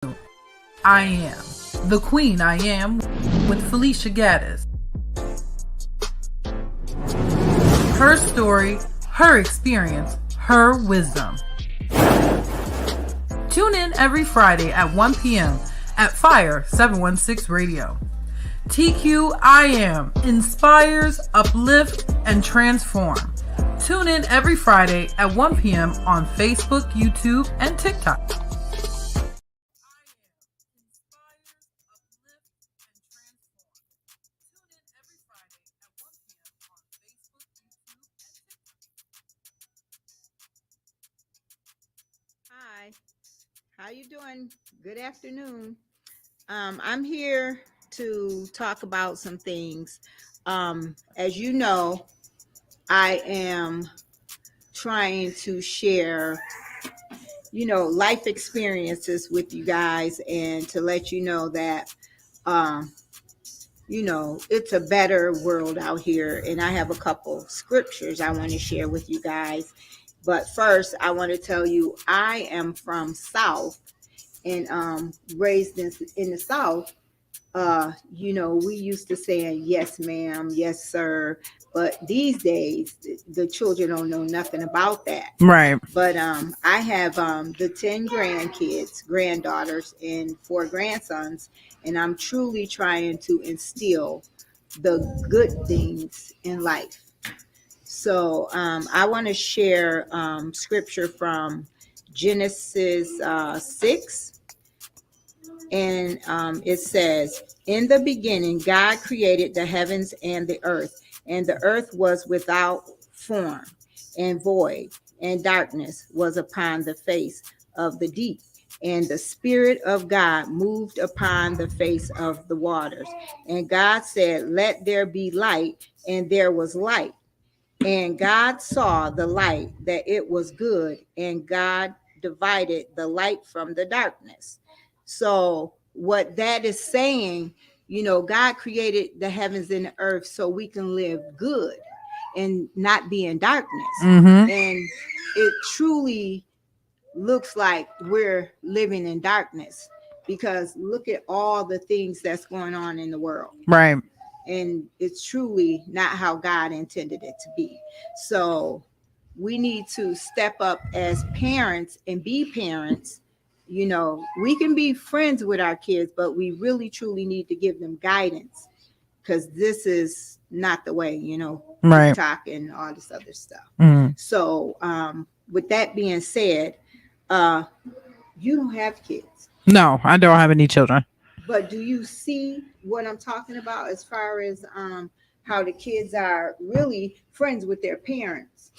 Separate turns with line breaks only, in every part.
I Am, the Queen I Am with FELECIA GADDIS. Her story, her experience, her wisdom. Tune in every Friday at 1 p.m. at Fire 716 Radio. TQIAM inspires, uplift, and transform. Tune in every Friday at 1 p.m. on Facebook, YouTube, and TikTok.
Hi, how you doing? Good afternoon. I'm here to talk about some things. As you know, I am trying to share, life experiences with you guys and to let you know that, it's a better world out here. And I have a couple scriptures I want to share with you guys. But first, I want to tell you, I am from South and raised in the South. We used to say, yes, ma'am, yes, sir. But these days, the children don't know nothing about that.
Right.
But I have the 10 granddaughters, and 4 grandsons, and I'm truly trying to instill the good things in life. So I want to share scripture from Genesis 6. And it says, in the beginning, God created the heavens and the earth was without form and void, and darkness was upon the face of the deep. And the Spirit of God moved upon the face of the waters. And God said, let there be light, and there was light. And God saw the light, that it was good, and God divided the light from the darkness. So what that is saying, God created the heavens and the earth so we can live good and not be in darkness.
Mm-hmm.
And it truly looks like we're living in darkness, because look at all the things that's going on in the world.
Right.
And it's truly not how God intended it to be. So we need to step up as parents and be parents. We can be friends with our kids, but we really truly need to give them guidance, because this is not the way,
Right.
TikTok and all this other stuff.
Mm.
So with that being said, you don't have kids.
No, I don't have any children.
But do you see what I'm talking about as far as how the kids are really friends with their parents?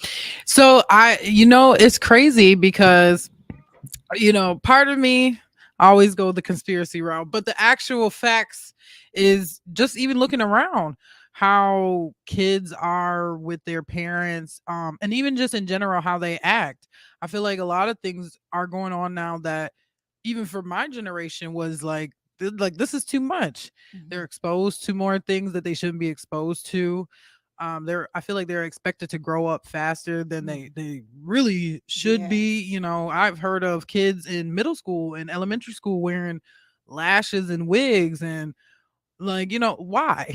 So it's crazy because, part of me always go the conspiracy route, but the actual facts is just even looking around how kids are with their parents, and even just in general how they act. I feel like a lot of things are going on now that even for my generation was like this is too much.
Mm-hmm.
They're exposed to more things that they shouldn't be exposed to. I feel like they're expected to grow up faster than they really should be. I've heard of kids in middle school and elementary school wearing lashes and wigs, and why?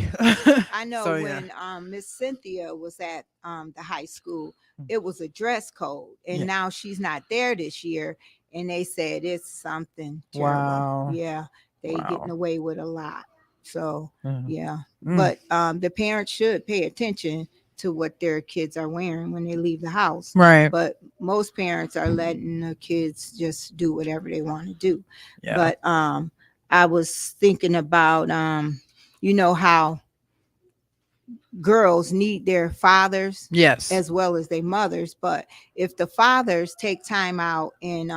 I know. So, when Miss Cynthia was at the high school, it was a dress code, and now she's not there this year, and they said it's something terrible.
Wow.
Yeah, they getting away with a lot. So
Mm.
But the parents should pay attention to what their kids are wearing when they leave the house.
Right.
But most parents are letting the kids just do whatever they want to do.
Yeah.
But I was thinking about how girls need their fathers,
yes,
as well as their mothers. But if the fathers take time out and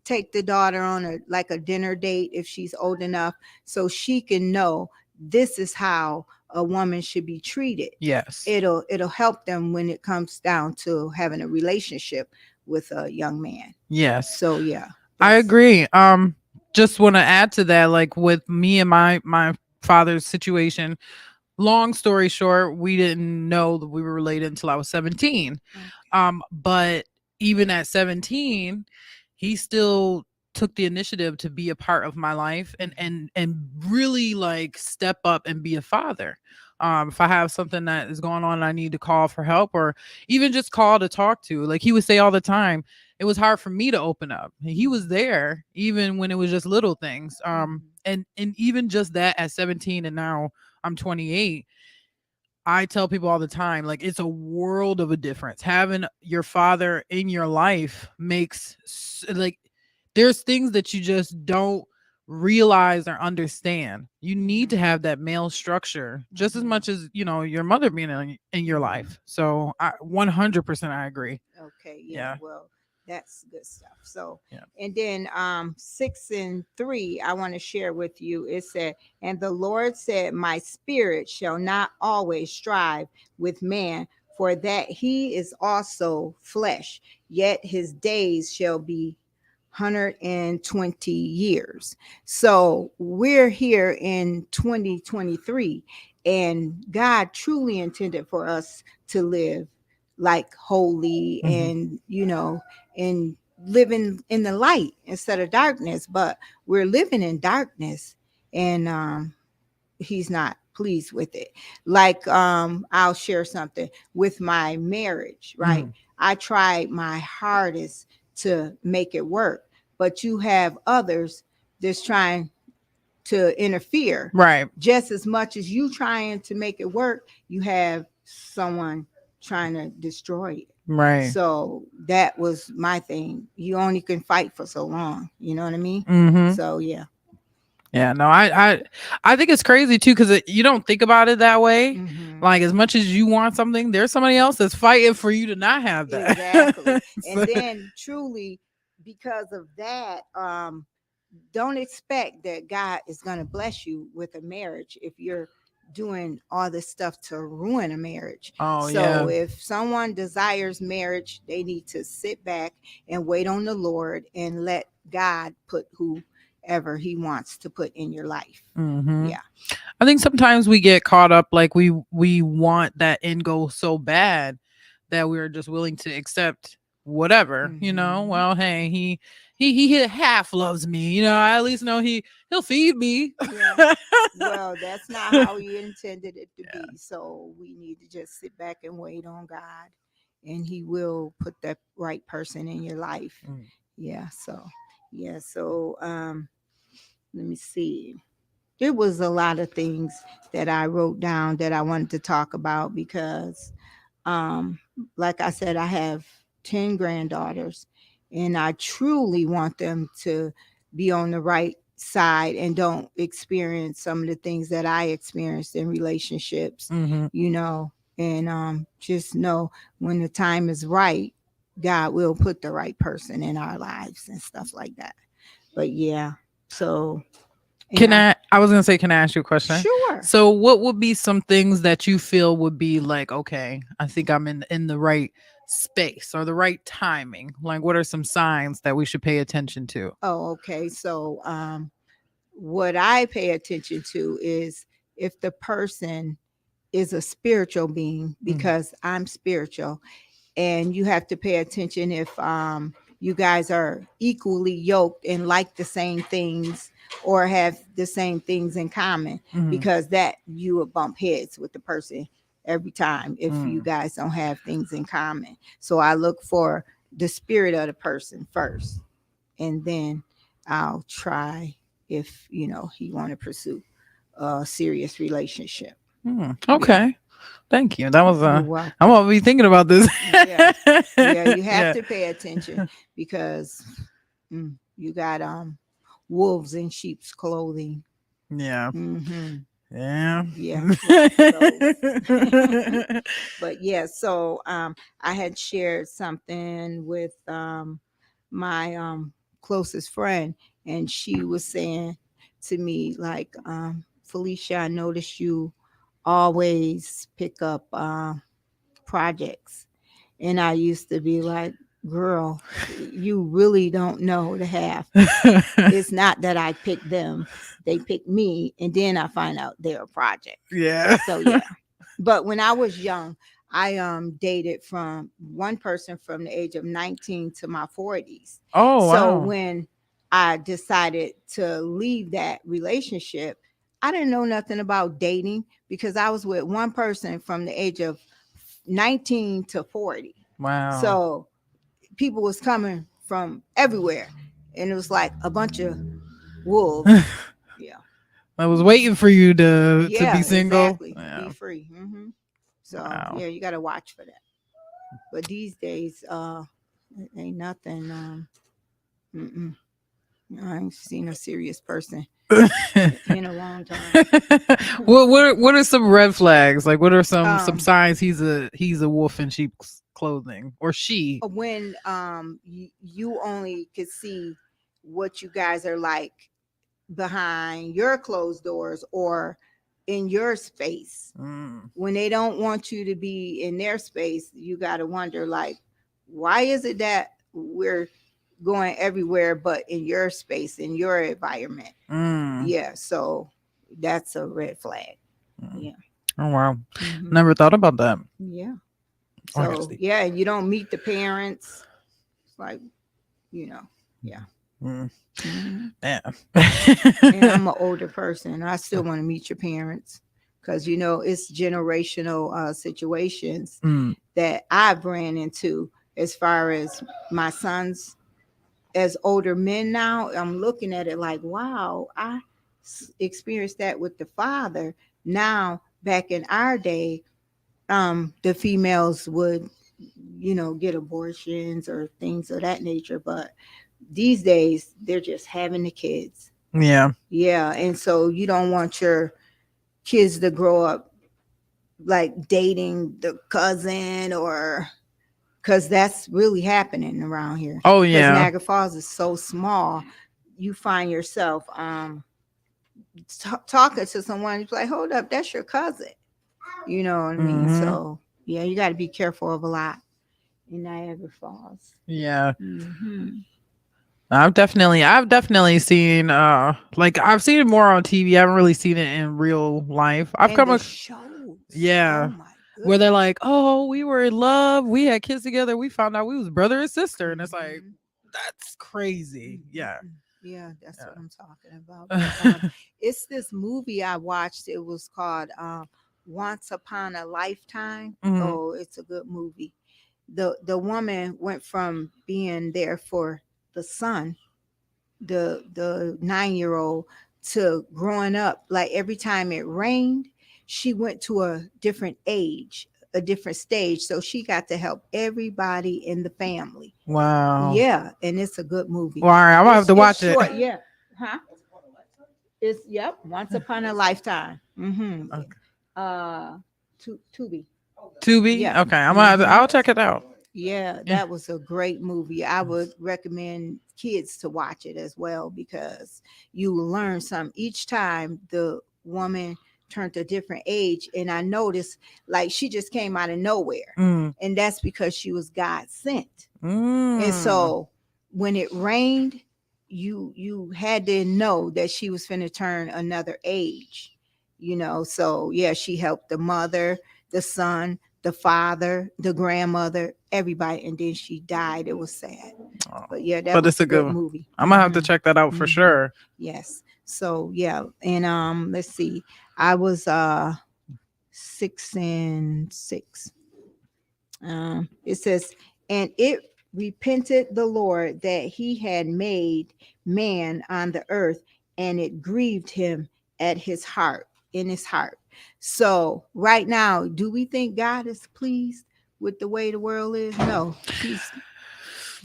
take the daughter on a dinner date if she's old enough, so she can know this is how a woman should be treated.
Yes.
It'll help them when it comes down to having a relationship with a young man.
Yes.
So yeah.
I agree. Just want to add to that, like with me and my father's situation, long story short, we didn't know that we were related until I was 17. Okay. But even at 17, he still took the initiative to be a part of my life and really like step up and be a father. If I have something that is going on and I need to call for help or even just call to talk to, like he would say all the time, it was hard for me to open up. And he was there even when it was just little things. And even just that at 17 and now I'm 28, I tell people all the time, like it's a world of a difference. Having your father in your life makes like there's things that you just don't realize or understand. You need to have that male structure just as much as, your mother being in your life. So I 100% I agree.
Okay, yeah,
Yeah.
well, that's good stuff. So,
Yeah.
and then 6 and 3, I want to share with you. It said, and the Lord said, my spirit shall not always strive with man, for that he is also flesh, yet his days shall be 120 years. So we're here in 2023, and God truly intended for us to live like holy and and living in the light instead of darkness, but we're living in darkness, and he's not pleased with it. Like I'll share something with my marriage, right? I tried my hardest to make it work, but you have others that's trying to interfere.
Right.
Just as much as you trying to make it work, you have someone trying to destroy it.
Right.
So that was my thing. You only can fight for so long. You know what I mean? So yeah.
Yeah, no, I think it's crazy too because you don't think about it that way. Like as much as you want something, there's somebody else that's fighting for you to not have that.
Exactly. And
So-
then truly, because of that, don't expect that God is going to bless you with a marriage if you're doing all this stuff to ruin a marriage.
oh
So
yeah.
if someone desires marriage, they need to sit back and wait on the Lord and let God put whoever he wants to put in your life. Yeah.
I think sometimes we get caught up like we want that end goal so bad that we're just willing to accept whatever, well, hey, he half loves me, I at least know he'll feed me.
Yeah. Well, that's not how he intended it to be. So we need to just sit back and wait on God, and he will put that right person in your life. Yeah. So, yeah. So, let me see. There was a lot of things that I wrote down that I wanted to talk about because um, like I said, I have 10 granddaughters, and I truly want them to be on the right side and don't experience some of the things that I experienced in relationships, and just know when the time is right, God will put the right person in our lives and stuff like that. But yeah, so
Can I was gonna say, can I ask you a question?
sure.
So what would be some things that you feel would be like, okay, I think I'm in the right space or the right timing? Like what are some signs that we should pay attention to?
Oh, okay. So what I pay attention to is if the person is a spiritual being, because I'm spiritual, and you have to pay attention if you guys are equally yoked and like the same things or have the same things in common, because that you will bump heads with the person every time if you guys don't have things in common. So I look for the spirit of the person first, and then I'll try if he want to pursue a serious relationship.
Okay. Thank you. That was
You're
I'm
welcome.
gonna be thinking about this.
Yeah, yeah, you have
Yeah.
to pay attention because you got wolves in sheep's clothing.
Yeah.
Mm-hmm.
Yeah.
Yeah, lots of those. But yeah, so I had shared something with my closest friend, and she was saying to me like, Felicia, I noticed you always pick up projects. And I used to be like, girl, you really don't know the half. It's not that I picked them, they picked me, and then I find out they're a project.
Yeah.
So yeah. But when I was young, I dated from one person from the age of 19 to my 40s.
Oh
So
wow.
when I decided to leave that relationship, I didn't know nothing about dating because I was with one person from the age of 19 to 40.
Wow.
So people was coming from everywhere, and it was like a bunch of wolves. Yeah.
I was waiting for you to be
Yeah,
single.
exactly.
Yeah.
Be free. So
Wow.
yeah, you got to watch for that. But these days, ain't nothing. Mm-mm. I ain't seen a serious person in a long time.
What are some red flags? Like what are some
Um,
signs he's a wolf in sheep's clothing or she?
when you only could see what you guys are like behind your closed doors or in your space.
Mm.
When they don't want you to be in their space, you got to wonder, like, why is it that we're going everywhere but in your space, in your environment?
Mm.
Yeah, so that's a red flag.
Mm.
Yeah.
Oh wow.
Mhm.
Never thought about that.
Yeah.
Oh, I gotta
So
see.
yeah, you don't meet the parents. It's like, you know, yeah.
Mm.
Mhm.
Yeah.
And I'm an older person. I still want to meet your parents because it's generational situations
Mm.
that I've ran into as far as my sons as older men now. I'm looking at it like, wow, I experienced that with the father. Now, back in our day, the females would, get abortions or things of that nature. But these days, they're just having the kids.
Yeah.
Yeah. And so you don't want your kids to grow up like dating the cousin, or because that's really happening around here.
Oh
Because
yeah.
Niagara Falls is so small, you find yourself talking to someone. You're like, hold up, that's your cousin. You know what I mean?
Mhm.
So yeah, you got to be careful of a lot in Niagara Falls.
Yeah.
Mm-hmm.
I've definitely seen like I've seen it more on TV. I haven't really seen it in real life. I've
And
come
the
ac-
shows.
Yeah.
Oh my
Where they're
goodness.
like, "Oh, we were in love. We had kids together. We found out we was brother and sister." And it's like,
Mhm.
that's crazy. Yeah.
Mm-mm-mm. Yeah, that's what I'm talking about. But
Yeah.
it's this movie I watched. It was called Once Upon a Lifetime.
Mhm.
Oh, it's a good movie. The woman went from being there for the son, the 9-year-old, to growing up. Like every time it rained, she went to a different age, a different stage. So she got to help everybody in the family.
Wow.
Yeah, and it's a good movie.
Well, all right, I'm gonna have to
It's
watch it.
short, yeah. Huh? It's Once Upon a Lifetime. Mm-hmm.
Okay.
Tubi.
Tubi.
Yeah.
Okay,
Mm-hmm.
I'll check it out.
Yeah,
Yeah.
that was a great movie. I would recommend kids to watch it as well because you will learn some each time the woman turned a different age. And I noticed like she just came out of nowhere.
Mm.
And that's because she was God sent. And
Mm.
so when it rained, you had to know that she was finna turn another age, So yeah, she helped the mother, the son, the father, the grandmother, everybody, and then she died. It was sad.
Oh,
But yeah, that
but
was
it's
a
a good
good
one.
movie.
I'm gonna have to check that out for
Mhm.
sure.
Yes. So yeah, and let's see. I was 6 and 6. It says, and it repented the Lord that he had made man on the earth, and it grieved him at his heart, in his heart. So, right now, do we think God is pleased with the way the world is? No, he's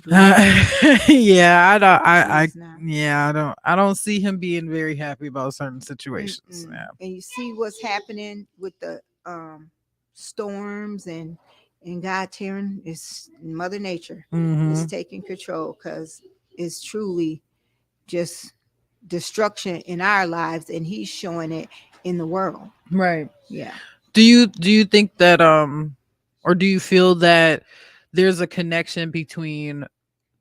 Yeah, I don't.
he's not.
Yeah, I don't see him being very happy about certain situations.
Mm-mm.
Yeah.
And you see what's happening with the storms and God tearing is Mother Nature is
Mm-hmm.
taking control because it's truly just destruction in our lives, and He's showing it in the world.
Right.
Yeah.
Do you think that or do you feel that there's a connection between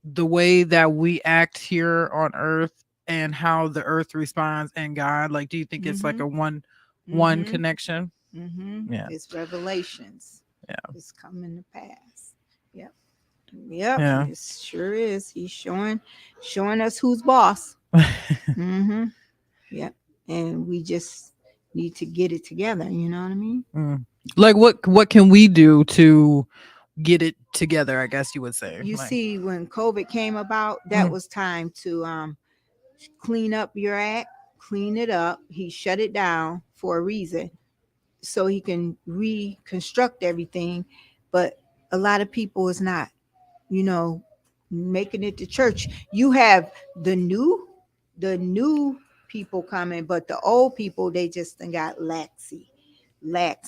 the way that we act here on earth and how the earth responds and God? Like, do you think it's like
Mm-hmm.
a one
Mm-hmm.
connection?
Mm-hmm.
Yeah.
It's revelations.
Yeah.
It's coming to pass. Yep. Yep,
Yeah.
it sure is. He's showing us who's boss. Mm-hmm. Yep. And we just need to get it together. You know what I mean?
Mm. Like what can we do to get it together, I guess you would say.
You
Like
see, when COVID came about, that
mm,
was time to clean up your act, clean it up. He shut it down for a reason so he can reconstruct everything. But a lot of people is not, you know, making it to church. You have the new people coming, but the old people, they just done got lax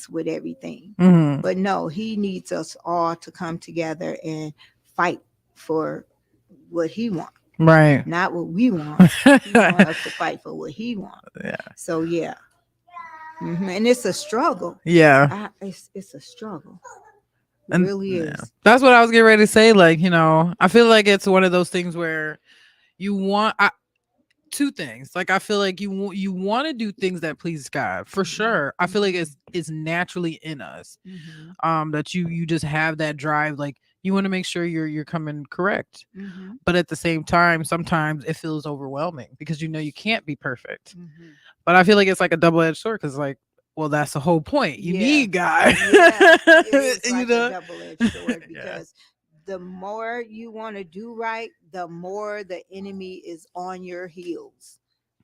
with everything.
mhm,
But no, he needs us all to come together and fight for what he wants,
right.
not what we want. He want us to fight for what he wants.
Yeah.
So yeah. And it's a struggle.
Yeah.
It's a struggle. It
And
really
yeah.
is.
That's what I was getting ready to say. Like, I feel like it's one of those things where you want two things. Like I feel like you want to do things that please God for sure. I feel like it's naturally in us.
Mm-hmm.
That you just have that drive. Like you want to make sure you're coming correct.
Mm-hmm.
But at the same time, sometimes it feels overwhelming because you can't be perfect.
Mm-hmm.
But I feel like it's like a double-edged sword because like, well, that's the whole point. You
Yeah.
need God.
Yeah. It is
you
like a
know?
double-edged sword
Yeah.
because the more you want to do right, the more the enemy is on your heels.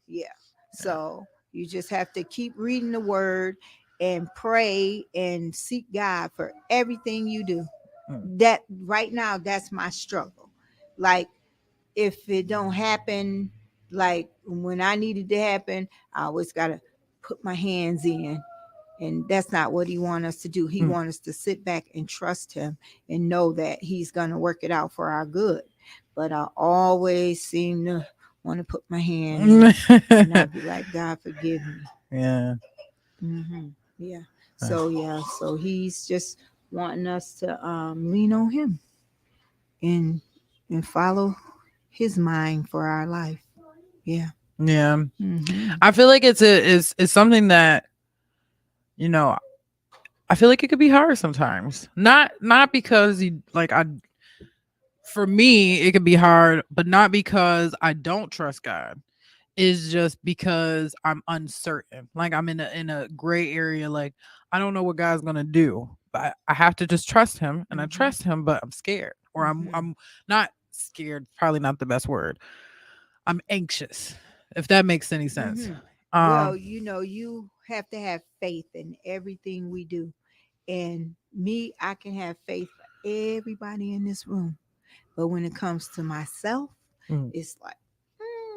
Yeah.
Yeah.
So you just have to keep reading the word and pray and seek God for everything you do.
Mm.
That right now, that's my struggle. Like if it don't happen, like when I needed to happen, I always gotta put my hands in. And that's not what he wants us to do. He
Mm.
wants us to sit back and trust him and know that he's gonna work it out for our good. But I always seem to want to put my hand in, and I'd be like, God, forgive me.
Yeah.
Yeah. So yeah. So he's just wanting us to lean on him and follow his mind for our life. Yeah.
Yeah.
Mm-hmm.
I feel like it's something that, you know, I feel like it could be hard sometimes. Not because you like I for me it could be hard, but not because I don't trust God. It's just because I'm uncertain. Like I'm in a gray area. Like I don't know what God's gonna do, but I have to just trust Him, and I
Mm-hmm.
trust Him, but I'm scared, or I'm not scared. Probably not the best word. I'm anxious, if that makes any sense.
Mm-hmm. Well,
Um,
you have to have faith in everything we do. And me, I can have faith for everybody in this room. But when it comes to myself,
mm.
it's like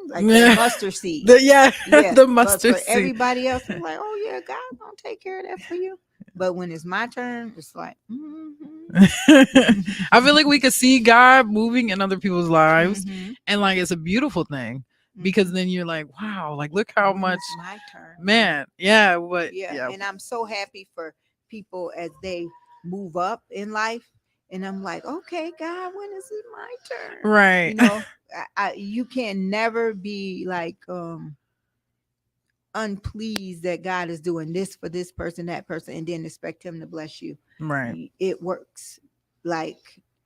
that
Yeah,
mustard seed.
yeah,
Yeah.
the
But
mustard
for
seed.
everybody else, I'm like, oh yeah, God gonna take care of that for you. But when it's my turn, it's like,
I feel like we could see God moving in other people's lives,
mm-hmm,
and like it's a beautiful thing because
mm-hmm.
then you're like, wow, like look how
When
much,
it's my turn.
man, yeah, but
Yeah.
yeah,
And I'm so happy for people as they move up in life. And I'm like, okay, God, when is it my turn?
right,
You know, you can never be like unpleased that God is doing this for this person, that person, and then expect him to bless you.
right,
It works like,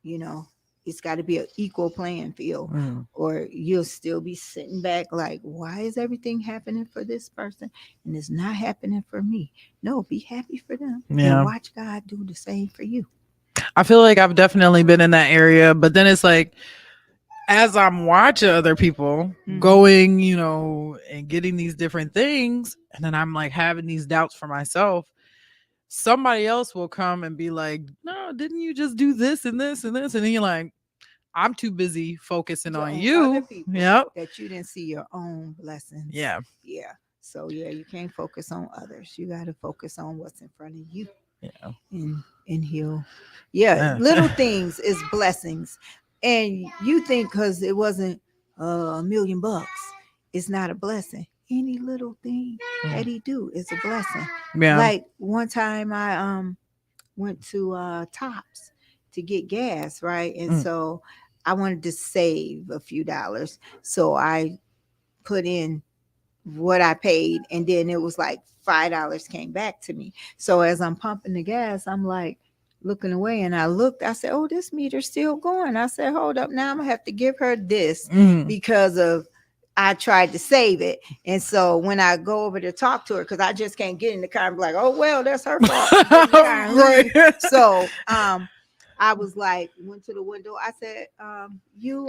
you know, it's got to be an equal playing field,
mm,
or you'll still be sitting back like, why is everything happening for this person and it's not happening for me? No, be happy for them and
yeah.
watch God do the same for you.
I feel like I've definitely been in that area, but then it's like as I'm watching other people
Mm-hmm.
going, and getting these different things, and then I'm like having these doubts for myself. Somebody else will come and be like, "No, didn't you just do this and this and this?" And then you're like, "I'm too busy focusing on
On other
you."
people
Yep.
that you didn't see your own blessings.
Yeah.
Yeah. So yeah, you can't focus on others. You got to focus on what's in front of you.
Yeah.
And heal. Yeah, little things is blessings. And you think because it wasn't $1,000,000, it's not a blessing. Any little thing that he do is a blessing.
Yeah.
Like one time I went to Tops to get gas, right? And so I wanted to save a few dollars. So I put in what I paid, and then it was like $5 came back to me. So as I'm pumping the gas, I'm like, looking away, and I looked. I said, "Oh, this meter's still going." I said, "Hold up, now I'm gonna have to give her this because of I tried to save it." And so when I go over to talk to her, because I just can't get in the car and be like, "Oh well, that's her fault." Get in the car and leave. So I was like, went to the window. I said, "You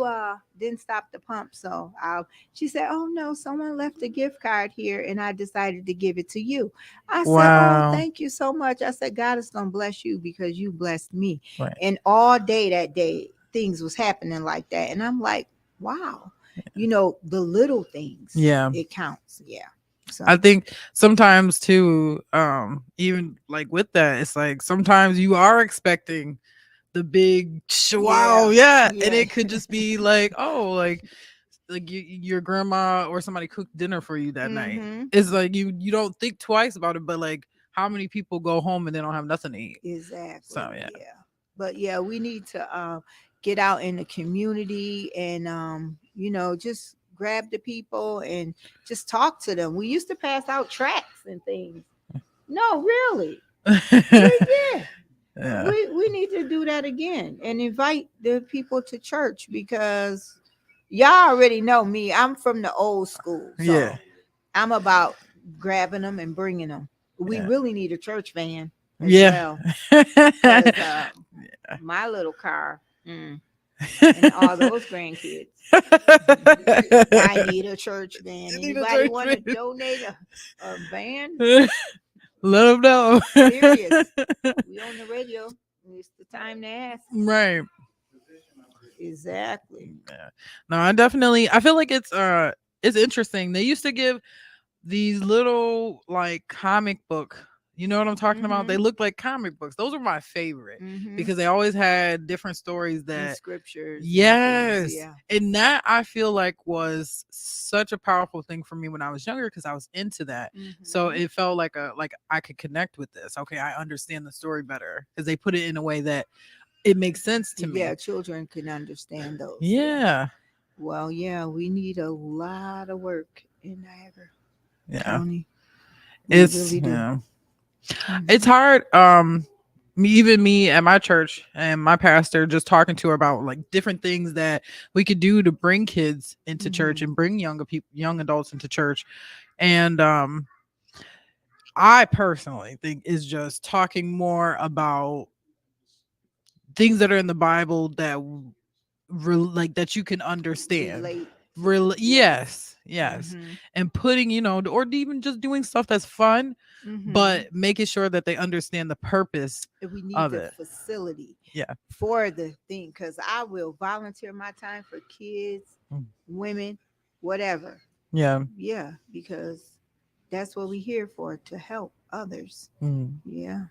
didn't stop the pump, so I'll." She said, "Oh no, someone left a gift card here, and I decided to give it to you." I said, "Oh,
Wow.
thank you so much." I said, "God is gonna bless you because you blessed me."
Right.
And all day that day, things was happening like that, and I'm like, "Wow, the little things,
Yeah.
it counts." Yeah. So
I think sometimes too, even like with that, it's like sometimes you are expecting the big wow,
yeah,
yeah, and
yeah.
it could just be like, oh, like your grandma or somebody cooked dinner for you that night.
Mm-hmm.
It's like you don't think twice about it, but like how many people go home and they don't have nothing to eat?
Exactly.
So yeah,
Yeah. But yeah, we need to get out in the community and just grab the people and just talk to them. We used to pass out tracts and things. No, really. Yeah.
yeah,
We need to do that again and invite the people to church because y'all already know me. I'm from the old school. So
yeah,
I'm about grabbing them and bringing them. We
yeah,
really need a church van as
yeah.
well because my little car and all those grandkids. I need a church van.
You need a
Anybody
church
want to
van.
donate a van?
Let them know.
Serious. We on the radio. It's the time to ask.
Right.
Exactly.
Yeah. No, I feel like it's interesting. They used to give these little like comic book. You know what I'm talking about? They
Mm-hmm.
look like comic books. Those are my favorite
Mm-hmm.
because they always had different stories
And
that
scriptures and things.
yes.
Yeah.
And that I feel like was such a powerful thing for me when I was younger because I was into that. So
Mm-hmm.
it felt like I could connect with this. Okay, I understand the story better because they put it in a way that it makes sense to
Yeah,
me.
children can understand those. Yeah.
Yeah.
Well, yeah, we need a lot of work in Niagara
Yeah.
County. We
It's
really do.
yeah. It's
Mm-hmm.
hard. Me at my church and my pastor just talking to her about like different things that we could do to bring kids into church
Mm-hmm.
and bring younger people, young adults into church. And I personally think is just talking more about things that are in the Bible that like that you can understand.
Relate to.
Real
Yes.
yes, yes.
Mm-hmm.
And putting, or even just doing stuff that's fun,
Mm-hmm.
but making sure that they understand the purpose
We need
of
the
it.
facility
Yeah.
for the thing because I will volunteer my time for kids,
Mm.
women, whatever.
Yeah.
Yeah, because that's what we're here for to help others.
Mm.
Yeah.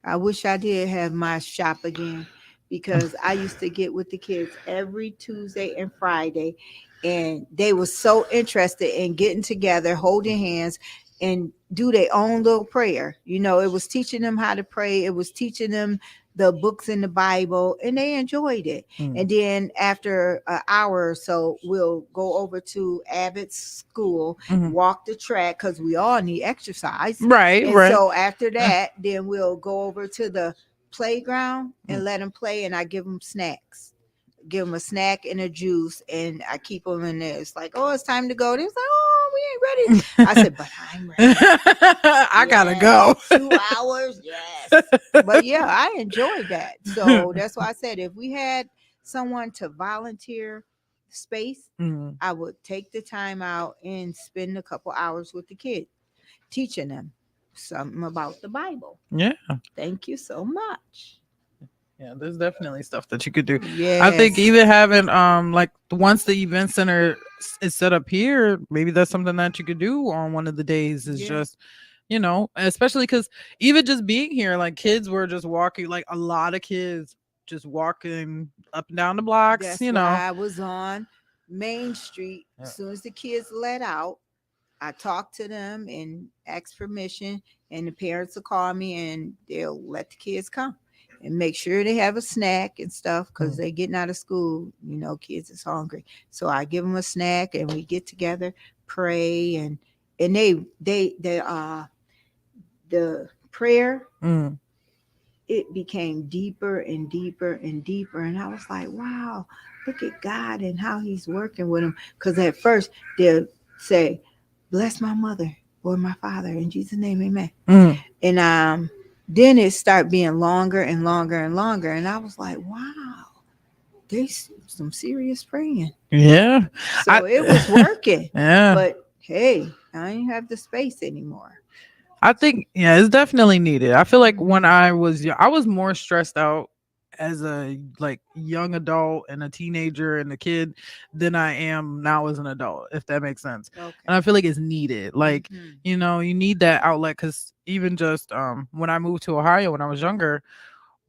I wish I did have my shop again because I used to get with the kids every Tuesday and Friday, and they were so interested in getting together, holding hands, and do their own little prayer. It was teaching them how to pray, it was teaching them the books in the Bible, and they enjoyed it.
Mm.
And then after an hour or so, we'll go over to Abbott's school,
Mhm.
walk the track because we all need exercise.
Right,
And
right.
so after that, then we'll go over to the playground and
Mm.
let them play, and I give them snacks. Give them a snack and a juice, and I keep them in there. It's like, oh, it's time to go. They're like, oh, we ain't ready. I said, but I'm ready.
I gotta
Yes,
go.
2 hours. Yes. But yeah, I enjoyed that. So that's why I said if we had someone to volunteer space,
Mm.
I would take the time out and spend a couple hours with the kids, teaching them something about the Bible.
Yeah.
Thank you so much.
Yeah, there's definitely stuff that you could do. I think
Yes.
even having like once the event center is set up here, maybe that's something that you could do on one of the days is
Yeah.
just especially because even just being here, like kids were just walking, like a lot of kids just walking up and down the blocks,
That's why I was on Main Street.
Yeah.
As soon as the kids let out, I talk to them and ask permission, and the parents will call me and they'll let the kids come and make sure they have a snack and stuff because
Mm.
they're getting out of school. Kids is hungry, so I give them a snack and we get together, pray, and they the prayer
Mm.
it became deeper and deeper and deeper. And I was like, wow, look at God and how he's working with them. Because at first they'll say, bless my mother or my father in Jesus' name, amen.
Mm.
And then it started being longer and longer and longer. And I was like, wow, there's some serious praying.
Yeah.
So it was working.
Yeah.
But hey, I ain't have the space anymore.
I think yeah, it's definitely needed. I feel like when
Mhm.
I was young, I was more stressed out as a like young adult and a teenager and a kid than I am now as an adult, if that makes sense. And
Okay.
I feel like it's needed. Like,
Mhm.
you need that outlet cuz even just when I moved to Ohio when I was younger,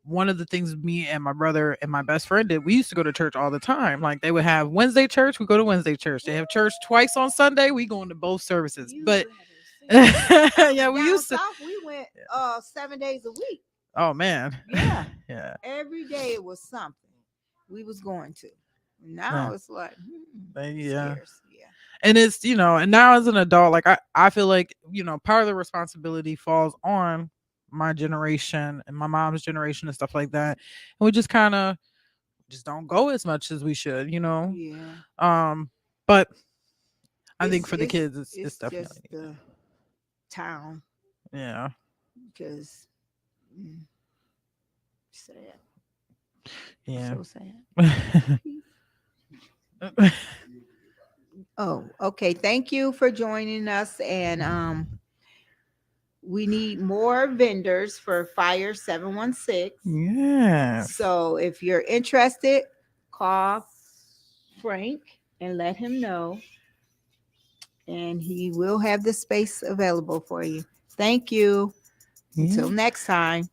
one of the things me and my brother and my best friend did, we used to go to church all the time. Like they would have Wednesday church, we go to Wednesday church. They have church twice on Sunday, we go into both services.
You
But
better see.
yeah, we
Down
used to.
south, we went 7 days a week.
Oh man.
Yeah,
Yeah.
every day it was something we was going to. Now
Yeah.
it's like
Yeah.
scarce. Yeah.
And it's, and now as an adult, like I feel like, part of the responsibility falls on my generation and my mom's generation and stuff like that. And we just kind of just don't go as much as we should.
Yeah.
But I think
It's
for the
it's
kids it's
it's
definitely
just the town
needed. Yeah.
because mm, sad.
Yeah.
So sad. Oh, okay. Thank you for joining us. And we need more vendors for Fire 716.
Yes.
So if you're interested, call Frank and let him know, and he will have the space available for you. Thank you.
Yeah.
Until next time.